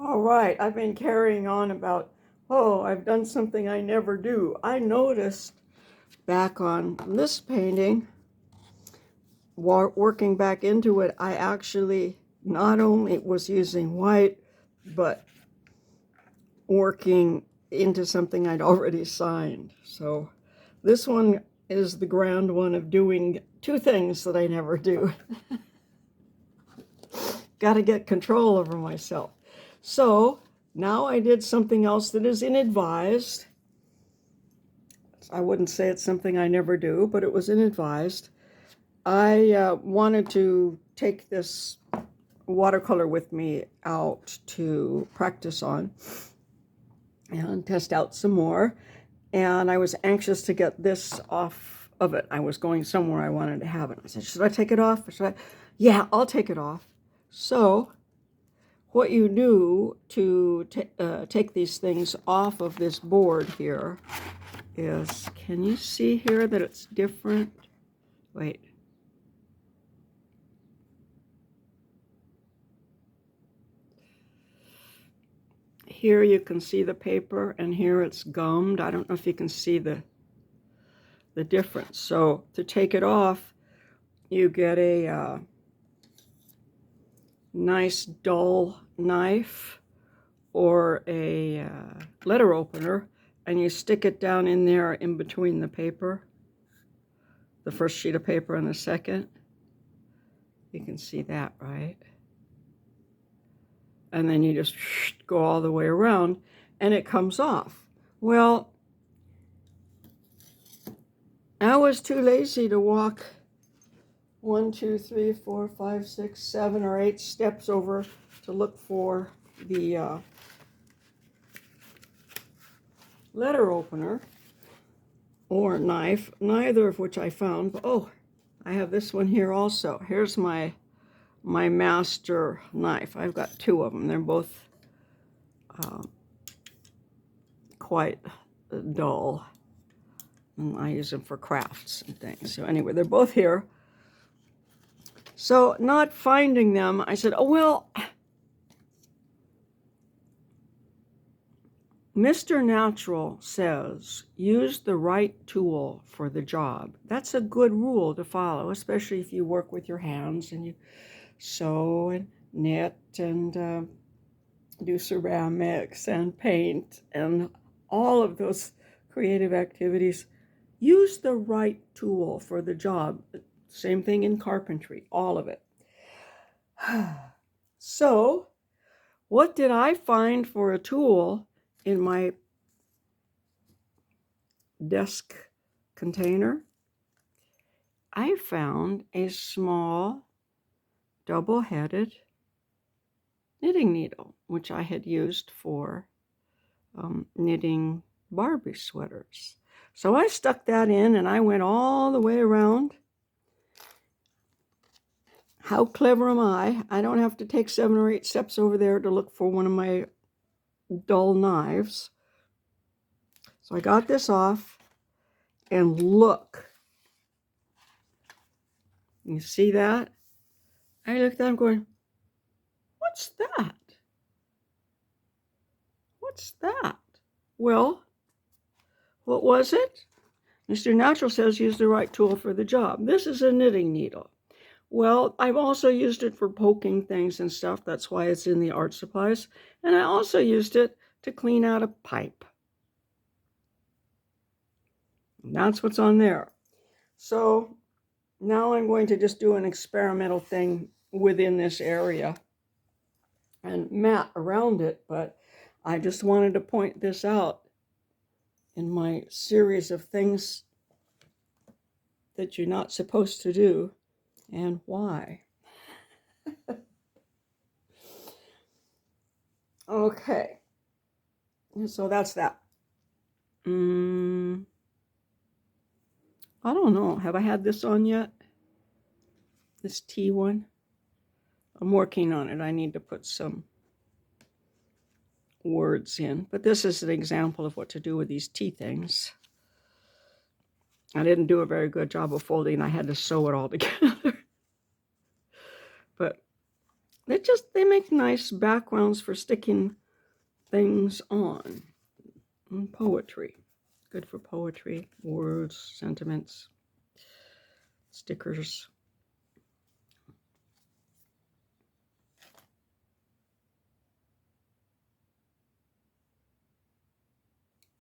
All right, I've been carrying on about, oh, I've done something I never do. I noticed back on this painting, working back into it, I actually not only was using white, but working into something I'd already signed. So this one is the grand one of doing two things that I never do. Got to get control over myself. So now I did something else that is inadvised. I wouldn't say it's something I never do, but it was inadvised. I wanted to take this watercolor with me out to practice on and test out some more. And I was anxious to get this off of it. I was going somewhere I wanted to have it. I said, should I take it off? Or should I? Yeah, I'll take it off. So what you do to take these things off of this board here is, can you see here that it's different? Wait. Here you can see the paper, and here it's gummed. I don't know if you can see the difference. So to take it off, you get a nice dull knife or a letter opener, and you stick it down in there in between the paper, the first sheet of paper and the second. You can see that, right? And then you just go all the way around and it comes off. Well, I was too lazy to walk 1, 2, 3, 4, 5, 6, 7, or 8 steps over to look for the letter opener or knife, neither of which I found. But, oh, I have this one here also. Here's my master knife. I've got 2 of them. They're both quite dull. And I use them for crafts and things. So anyway, they're both here. So not finding them, I said, oh, well, Mr. Natural says use the right tool for the job. That's a good rule to follow, especially if you work with your hands and you sew and knit and do ceramics and paint and all of those creative activities. Use the right tool for the job. Same thing in carpentry, all of it. So, what did I find for a tool in my desk container? I found a small double-headed knitting needle, which I had used for knitting Barbie sweaters. So I stuck that in and I went all the way around. How clever am I? I don't have to take 7 or 8 steps over there to look for one of my dull knives. So I got this off, and look. You see that? I looked at it, I'm going, what's that? What's that? Well, what was it? Mr. Natural says use the right tool for the job. This is a knitting needle. Well, I've also used it for poking things and stuff. That's why it's in the art supplies. And I also used it to clean out a pipe. And that's what's on there. So now I'm going to just do an experimental thing within this area and mat around it. But I just wanted to point this out in my series of things that you're not supposed to do and why. Okay, so that's that. I don't know. Have I had this on yet? This tea one? I'm working on it. I need to put some words in. But this is an example of what to do with these tea things. I didn't do a very good job of folding. I had to sew it all together. But They make nice backgrounds for sticking things on. And poetry. Good for poetry, words, sentiments, stickers.